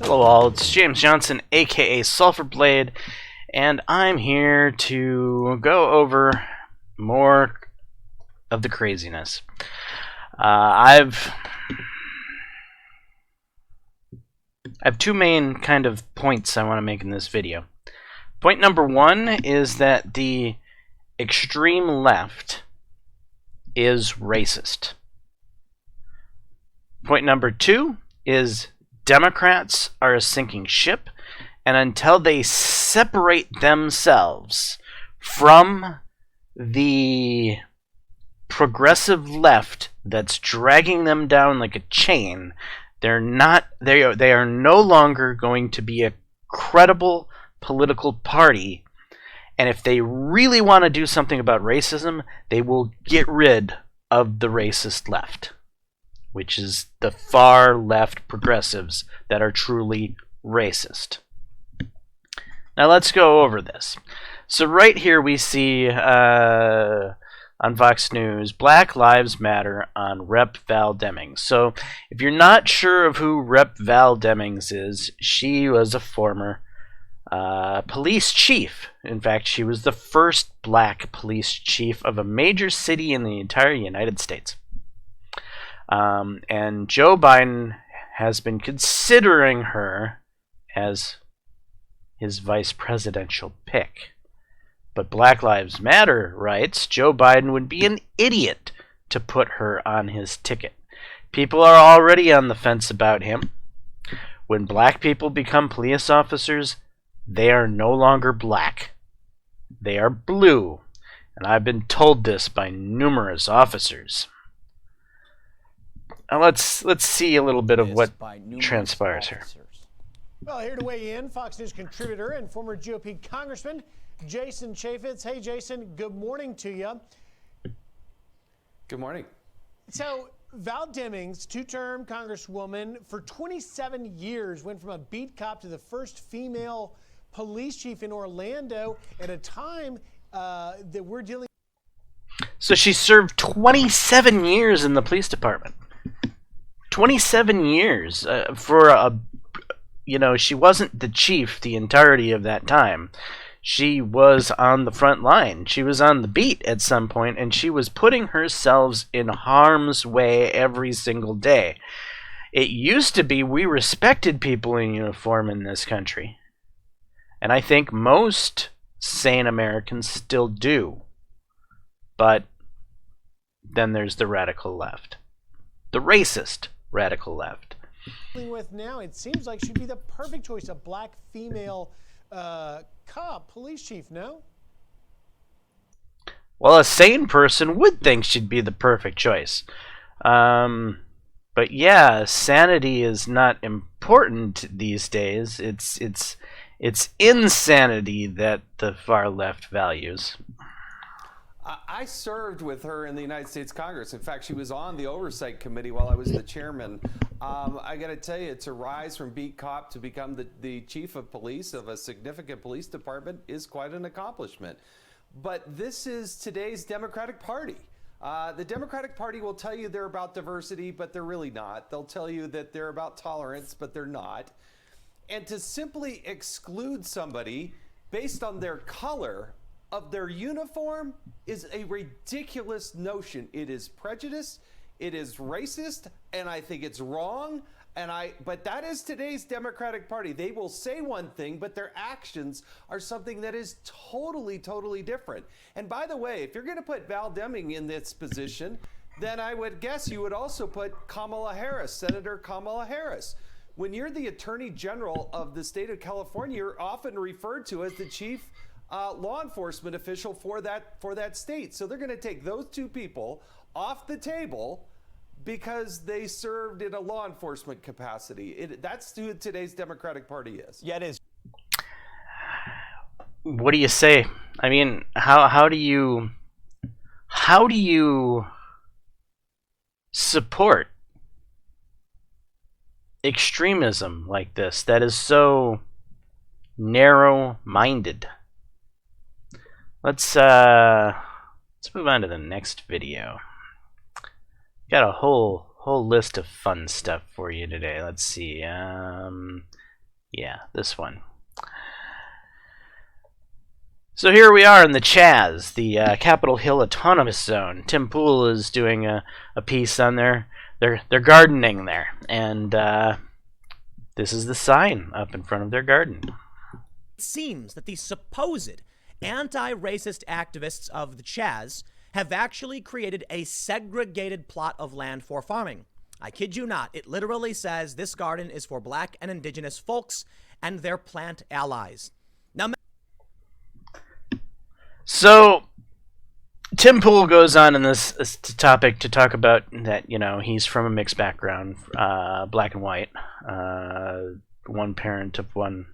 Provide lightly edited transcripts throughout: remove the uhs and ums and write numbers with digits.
Hello all, it's James Johnson, aka Sulphur Blade, and I'm here to go over more of the craziness. I have two main kind of points I want to make in this video. Point number one is that the extreme left is racist. Point number two is Democrats are a sinking ship, and until they separate themselves from the progressive left that's dragging them down like a chain, they are no longer going to be a credible political party. And if they really want to do something about racism, they will get rid of the racist left, which is the far left progressives that are truly racist. Now let's go over this. So right here we see on Fox News, Black Lives Matter on Rep. Val Demings. So if you're not sure of who Rep. Val Demings is, she was a former police chief. In fact, she was the first black police chief of a major city in the entire United States. And Joe Biden has been considering her as his vice presidential pick. But Black Lives Matter writes Joe Biden would be an idiot to put her on his ticket. People are already on the fence about him. When black people become police officers, they are no longer black. They are blue. And I've been told this by numerous officers. Now let's see a little bit of what transpires here. Well, here to weigh in, Fox News contributor and former GOP Congressman Jason Chaffetz. Hey, Jason, good morning to you. Good morning. So, Val Demings, two-term Congresswoman, for 27 years went from a beat cop to the first female police chief in Orlando at a time that we're dealing. So she served 27 years in the police department. 27 years for a, she wasn't the chief the entirety of that time. She was on the front line. She was on the beat at some point, and she was putting herself in harm's way every single day. It used to be we respected people in uniform in this country. And I think most sane Americans still do. But then there's the radical left. The racist radical left. With now, it seems like she'd be the perfect choice, a black female cop, police chief, no? Well, a sane person would think she'd be the perfect choice. But yeah, sanity is not important these days. It's insanity that the far left values. I served with her in the United States Congress. In fact, she was on the Oversight Committee while I was the chairman. I got to tell you, to rise from beat cop to become the chief of police of a significant police department is quite an accomplishment. But this is today's Democratic Party. The Democratic Party will tell you they're about diversity, but they're really not. They'll tell you that they're about tolerance, but they're not. And to simply exclude somebody based on their color of their uniform is a ridiculous notion. It is prejudice, it is racist, and I think it's wrong. But that is today's Democratic Party. They will say one thing, but their actions are something that is totally, totally different. And by the way, if you're going to put Val Deming in this position, then I would guess you would also put Kamala Harris, Senator Kamala Harris. When you're the Attorney General of the state of California, you're often referred to as the chief law enforcement official for that state. So they're going to take those two people off the table because they served in a law enforcement capacity. That's who today's Democratic Party is. Yeah, it is. What do you say? I mean, how do you support extremism like this that is so narrow-minded? Let's move on to the next video. Got a whole list of fun stuff for you today. Let's see. Yeah, this one. So here we are in the Chaz, the Capitol Hill Autonomous Zone. Tim Pool is doing a piece on their gardening there, and this is the sign up in front of their garden. It seems that the supposed anti-racist activists of the Chaz have actually created a segregated plot of land for farming. I kid you not, it literally says this garden is for black and indigenous folks and their plant allies. Now, so Tim Pool goes on in this topic to talk about that, you know, he's from a mixed background, black and white, one parent of one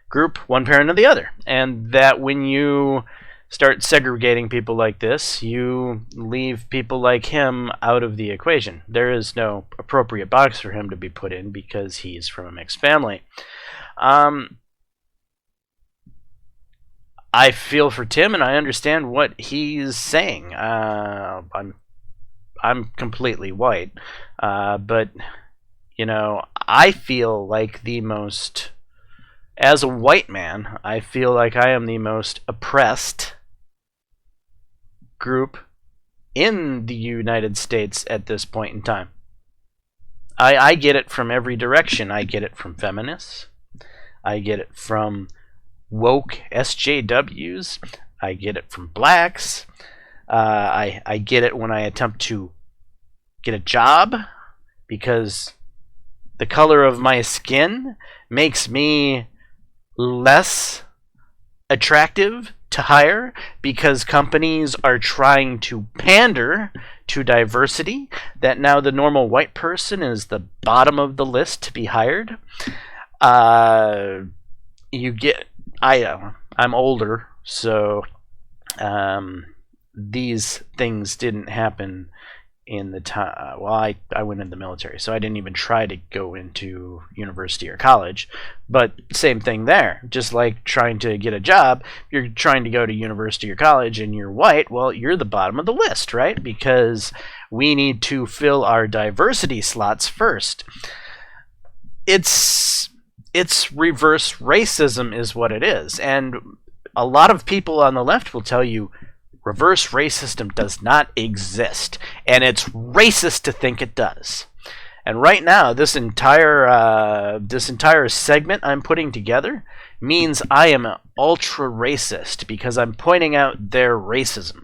group, one parent of the other, and that when you start segregating people like this, you leave people like him out of the equation. There is no appropriate box for him to be put in because he's from a mixed family. I feel for Tim, and I understand what he's saying. I'm completely white, but you know, I feel like as a white man, I feel like I am the most oppressed group in the United States at this point in time. I get it from every direction. I get it from feminists. I get it from woke SJWs. I get it from blacks. I get it when I attempt to get a job because the color of my skin makes me less attractive to hire because companies are trying to pander to diversity, that now the normal white person is the bottom of the list to be hired. I'm older, so these things didn't happen in the time. Well, I went in the military, so I didn't even try to go into university or college. But same thing there. Just like trying to get a job, you're trying to go to university or college and you're white, well, you're the bottom of the list, right? Because we need to fill our diversity slots first. It's reverse racism is what it is. And a lot of people on the left will tell you reverse racism does not exist, and it's racist to think it does. And right now, this entire segment I'm putting together means I am an ultra racist because I'm pointing out their racism.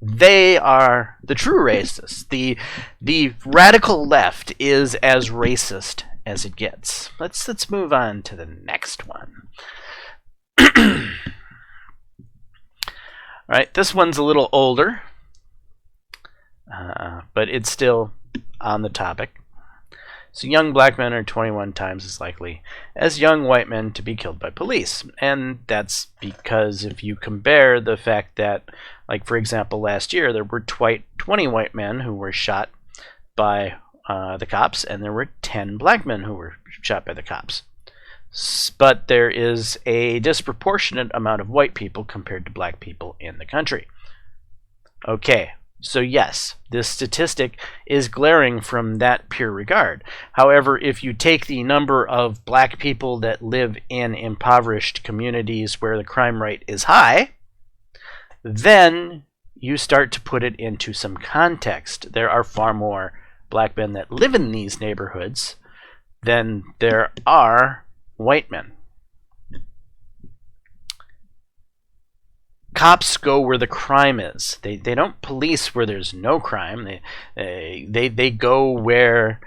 They are the true racists. The radical left is as racist as it gets. Let's move on to the next one. All right, this one's a little older, but it's still on the topic. So young black men are 21 times as likely as young white men to be killed by police. And that's because if you compare the fact that, like for example, last year there were 20 white men who were shot by the cops, and there were 10 black men who were shot by the cops. But there is a disproportionate amount of white people compared to black people in the country. Okay, so yes, this statistic is glaring from that pure regard. However, if you take the number of black people that live in impoverished communities where the crime rate is high, then you start to put it into some context. There are far more black men that live in these neighborhoods than there are white men. Cops go where the crime is. They don't police where there's no crime. They go where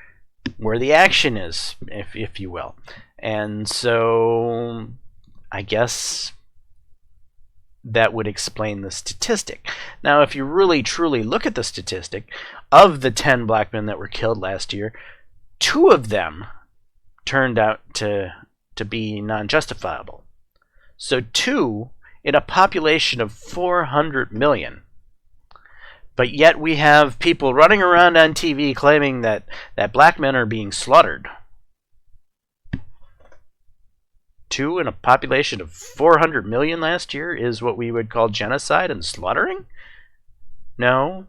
the action is, if you will. And so I guess that would explain the statistic. Now, if you really truly look at the statistic, of the 10 black men that were killed last year, 2 of them turned out to be non-justifiable. So 2 in a population of 400 million. But yet we have people running around on TV claiming that black men are being slaughtered. 2 in a population of 400 million last year is what we would call genocide and slaughtering? No,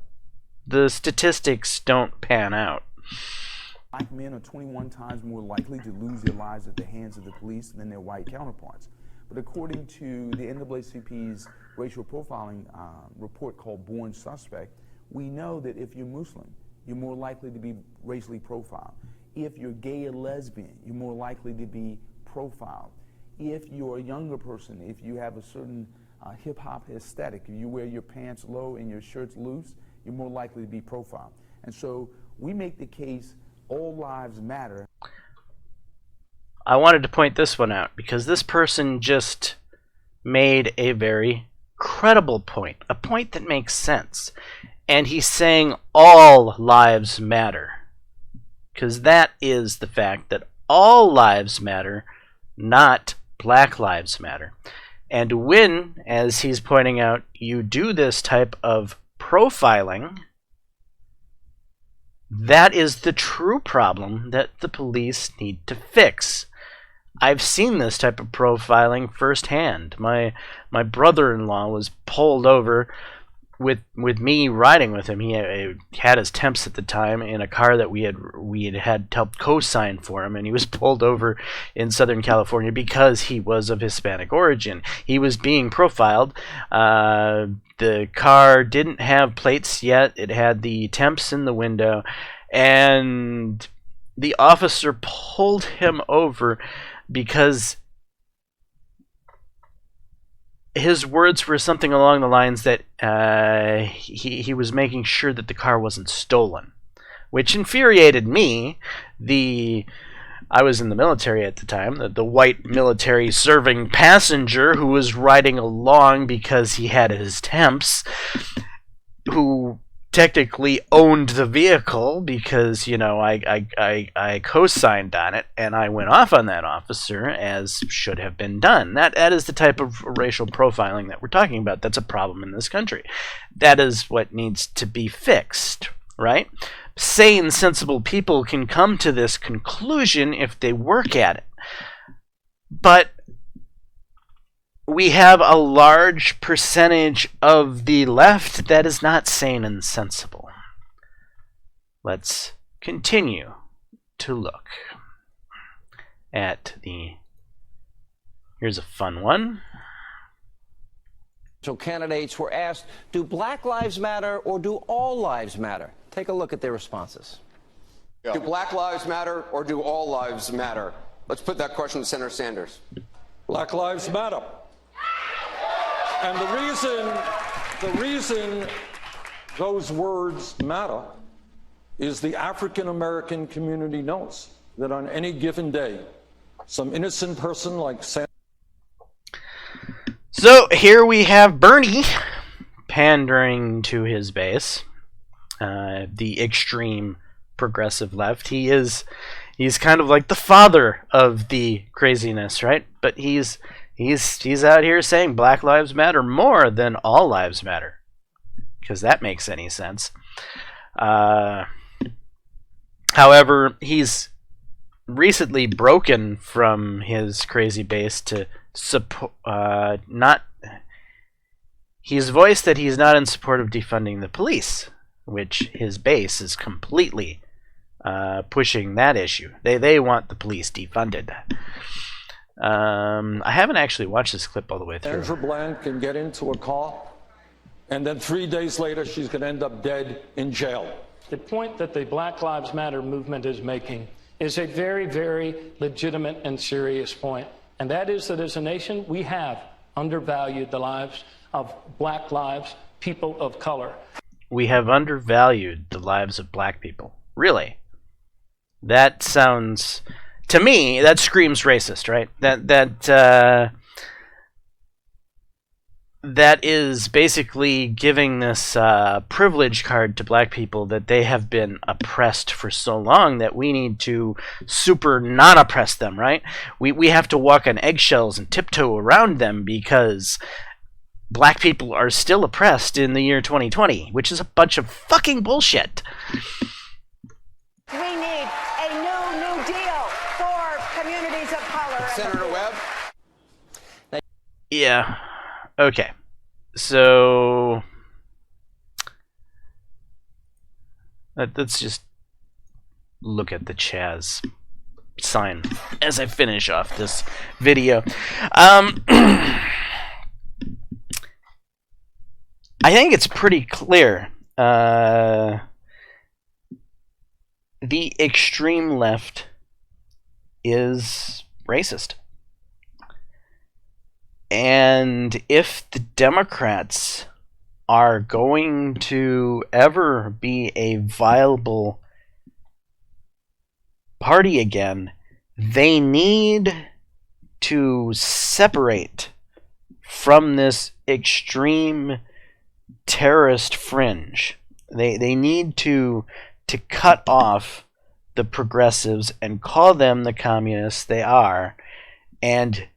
the statistics don't pan out. Black men are 21 times more likely to lose their lives at the hands of the police than their white counterparts. But according to the NAACP's racial profiling report called Born Suspect, we know that if you're Muslim, you're more likely to be racially profiled. If you're gay or lesbian, you're more likely to be profiled. If you're a younger person, if you have a certain hip-hop aesthetic, if you wear your pants low and your shirts loose, you're more likely to be profiled. And so we make the case all lives matter. I wanted to point this one out because this person just made a very credible point, a point that makes sense. And he's saying all lives matter. Because that is the fact that all lives matter, not Black Lives Matter. And when, as he's pointing out, you do this type of profiling, that is the true problem that the police need to fix. I've seen this type of profiling firsthand. My brother-in-law was pulled over with me riding with him. He had his temps at the time in a car that we had helped co-sign for him, and he was pulled over in Southern California because he was of Hispanic origin. He was being profiled. The car didn't have plates yet. It had the temps in the window, and the officer pulled him over because his words were something along the lines that he was making sure that the car wasn't stolen, which infuriated me. I was in the military at the time, the white military serving passenger who was riding along because he had his temps, who technically owned the vehicle because, you know, I co-signed on it, and I went off on that officer, as should have been done. That is the type of racial profiling that we're talking about. That's a problem in this country. That is what needs to be fixed, right? Sane, sensible people can come to this conclusion if they work at it. But we have a large percentage of the left that is not sane and sensible. Let's continue to look at here's a fun one. So candidates were asked, do Black Lives Matter or do all lives matter? Take a look at their responses. Yeah. Do Black Lives Matter or do all lives matter? Let's put that question to Senator Sanders. Black Lives Matter. And the reason those words matter is the African American community knows that on any given day, some innocent person like Sanders. So here we have Bernie pandering to his base, the extreme progressive left. He's kind of like the father of the craziness, right? But he's out here saying Black Lives Matter more than all lives matter, because that makes any sense. However, he's recently broken from his crazy base to support he's voiced that he's not in support of defunding the police, which his base is completely pushing that issue. They want the police defunded. I haven't actually watched this clip all the way through. Sandra Bland can get into a car, and then 3 days later, she's going to end up dead in jail. The point that the Black Lives Matter movement is making is a very, very legitimate and serious point. And that is that as a nation, we have undervalued the lives of Black lives, people of color. We have undervalued the lives of Black people. Really? That sounds, to me, that screams racist, right? That is basically giving this privilege card to Black people that they have been oppressed for so long that we need to super not oppress them, right? We have to walk on eggshells and tiptoe around them because Black people are still oppressed in the year 2020, which is a bunch of fucking bullshit. We need a new deal for communities of color. Senator Webb? Yeah. Okay. So let's just look at the Chaz sign as I finish off this video. I think it's pretty clear. The extreme left is racist. And if the Democrats are going to ever be a viable party again, they need to separate from this extreme terrorist fringe. They need to cut off the progressives and call them the communists they are, and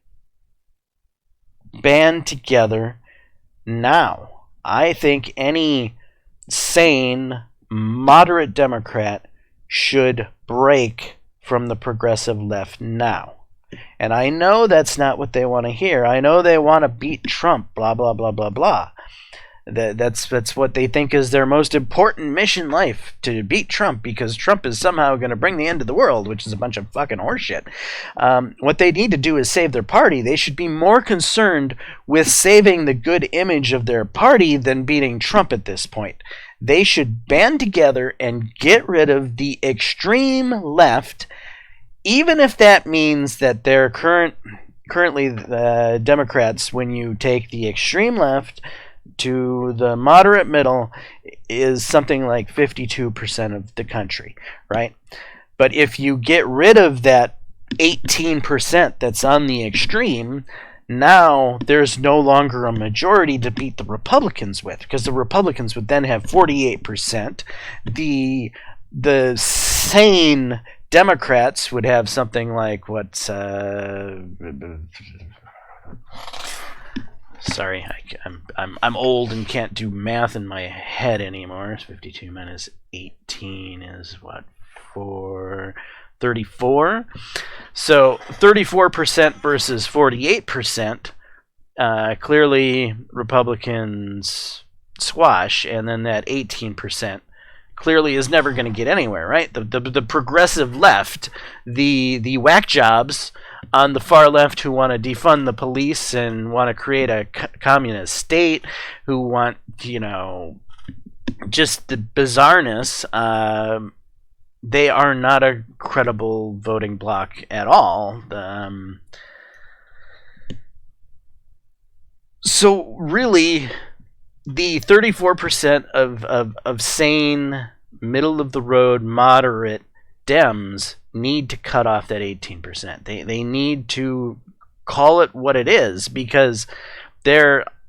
band together now. I think any sane, moderate Democrat should break from the progressive left now. And I know that's not what they want to hear. I know they want to beat Trump, blah, blah, blah, blah, blah. That's what they think is their most important mission in life, to beat Trump, because Trump is somehow going to bring the end of the world, which is a bunch of fucking horseshit. What they need to do is save their party. They should be more concerned with saving the good image of their party than beating Trump at this point. They should band together and get rid of the extreme left, even if that means that they're currently the Democrats, when you take the extreme left to the moderate middle, is something like 52% of the country, right? But if you get rid of that 18% that's on the extreme, now there's no longer a majority to beat the Republicans with, because the Republicans would then have 48%. The sane Democrats would have something like sorry, I'm old and can't do math in my head anymore. 52 minus 18 is what? 34. So 34% versus 48%. Clearly Republicans squash, and then that 18% clearly is never going to get anywhere, right? The progressive left, the whack jobs on the far left who want to defund the police and want to create a communist state, who want, just the bizarreness, they are not a credible voting bloc at all. So really, the 34% of sane, middle-of-the-road, moderate Dems need to cut off that 18%. They need to call it what it is, because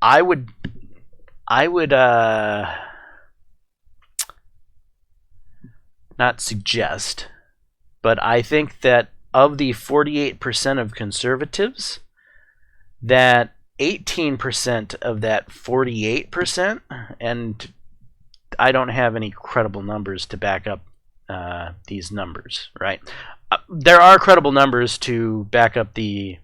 I would not suggest, but I think that of the 48% of conservatives, that 18% of that 48%, and I don't have any credible numbers to back up these numbers, right? There are credible numbers to back up the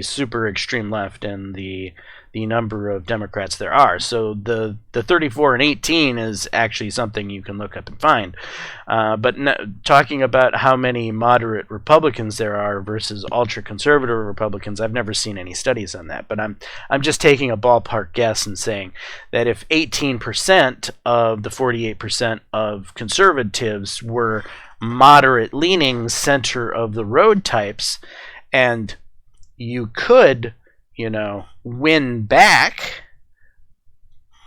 super extreme left and the number of Democrats there are. So the 34 and 18 is actually something you can look up and find. But talking about how many moderate Republicans there are versus ultra-conservative Republicans, I've never seen any studies on that. But I'm just taking a ballpark guess and saying that if 18% of the 48% of conservatives were moderate-leaning, center-of-the-road types, and you could, win back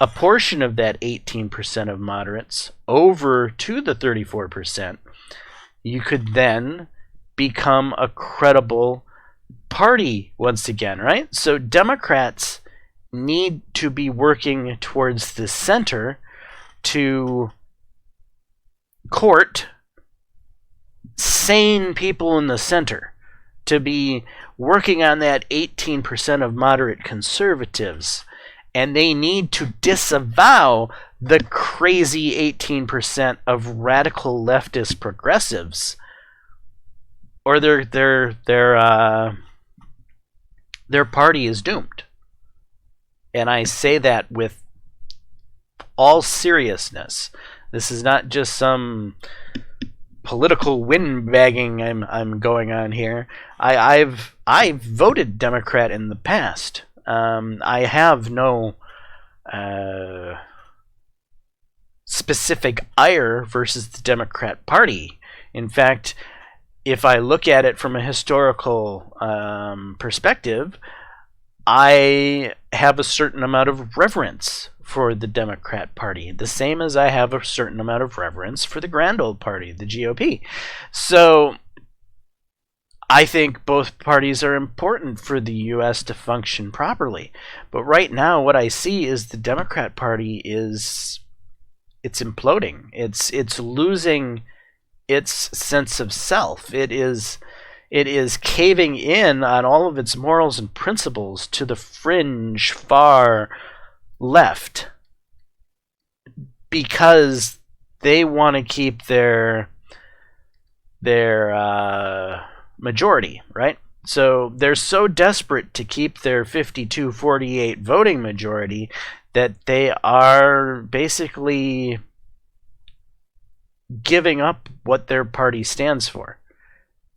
a portion of that 18% of moderates over to the 34%, you could then become a credible party once again, right? So Democrats need to be working towards the center to court sane people in the center, to be working on that 18% of moderate conservatives, and they need to disavow the crazy 18% of radical leftist progressives, or their party is doomed. And I say that with all seriousness. This is not just some political windbagging I'm going on here. I've voted Democrat in the past. I have no specific ire versus the Democrat Party. In fact, if I look at it from a historical perspective, I have a certain amount of reverence for the Democrat Party, the same as I have a certain amount of reverence for the grand old party, the GOP. So I think both parties are important for the U.S. to function properly. But right now, what I see is the Democrat Party it's imploding. It's losing its sense of self. It is caving in on all of its morals and principles to the fringe far left because they want to keep their majority, right? So they're so desperate to keep their 52-48 voting majority that they are basically giving up what their party stands for.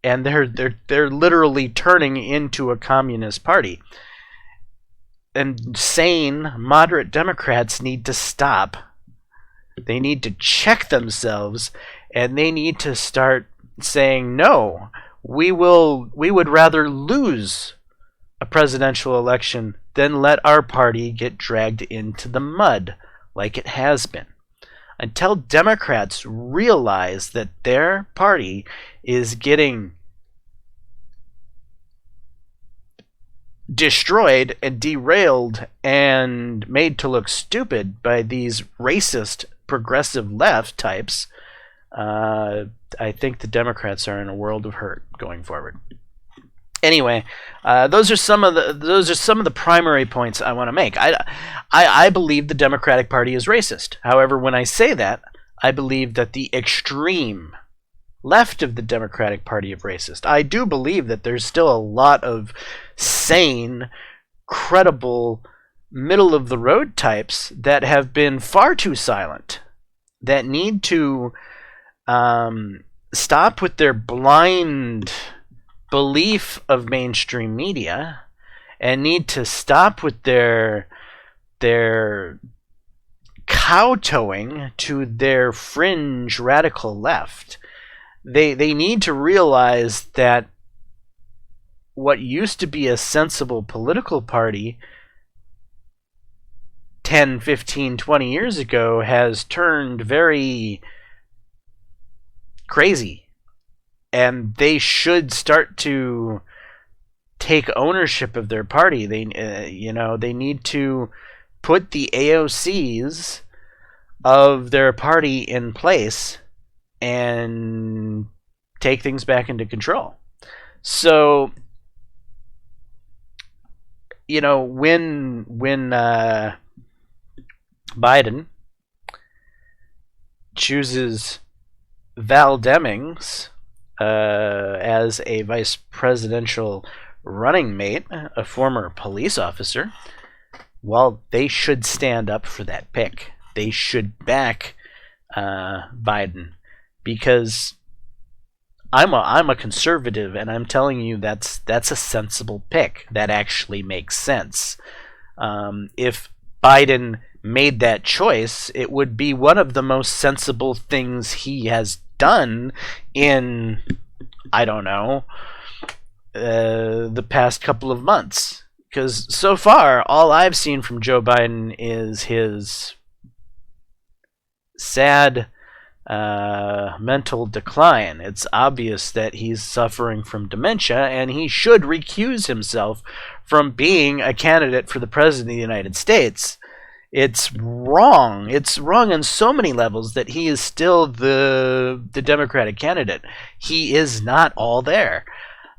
And they're literally turning into a communist party. And sane, moderate Democrats need to stop. They need to check themselves, and they need to start saying, no, we would rather lose a presidential election than let our party get dragged into the mud like it has been. Until Democrats realize that their party is getting destroyed and derailed and made to look stupid by these racist progressive left types, I think the Democrats are in a world of hurt going forward. Anyway, those are some of the primary points I want to make. I believe the Democratic Party is racist. However, when I say that, I believe that the extreme left of the Democratic Party is racist. I do believe that there's still a lot of sane, credible, middle-of-the-road types that have been far too silent, that need to stop with their blind belief of mainstream media and need to stop with their kowtowing to their fringe radical left. They need to realize that what used to be a sensible political party 10, 15, 20 years ago has turned very crazy. And they should start to take ownership of their party. They need to put the AOCs of their party in place and take things back into control. So, when Biden chooses Val Demings as a vice presidential running mate, a former police officer, well, they should stand up for that pick. They should back Biden, because I'm a conservative, and I'm telling you that's a sensible pick. That actually makes sense. If Biden made that choice, it would be one of the most sensible things he has done in, I don't know, the past couple of months. Because so far, all I've seen from Joe Biden is his sad mental decline. It's obvious that he's suffering from dementia, and he should recuse himself from being a candidate for the President of the United States. It's wrong. It's wrong on so many levels that he is still the Democratic candidate. He is not all there.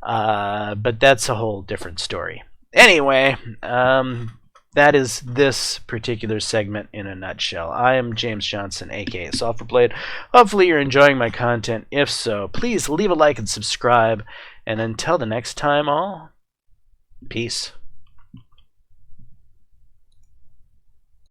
But that's a whole different story. Anyway, that is this particular segment in a nutshell. I am James Johnson, aka Sulfurblade. Hopefully you're enjoying my content. If so, please leave a like and subscribe. And until the next time, all, peace.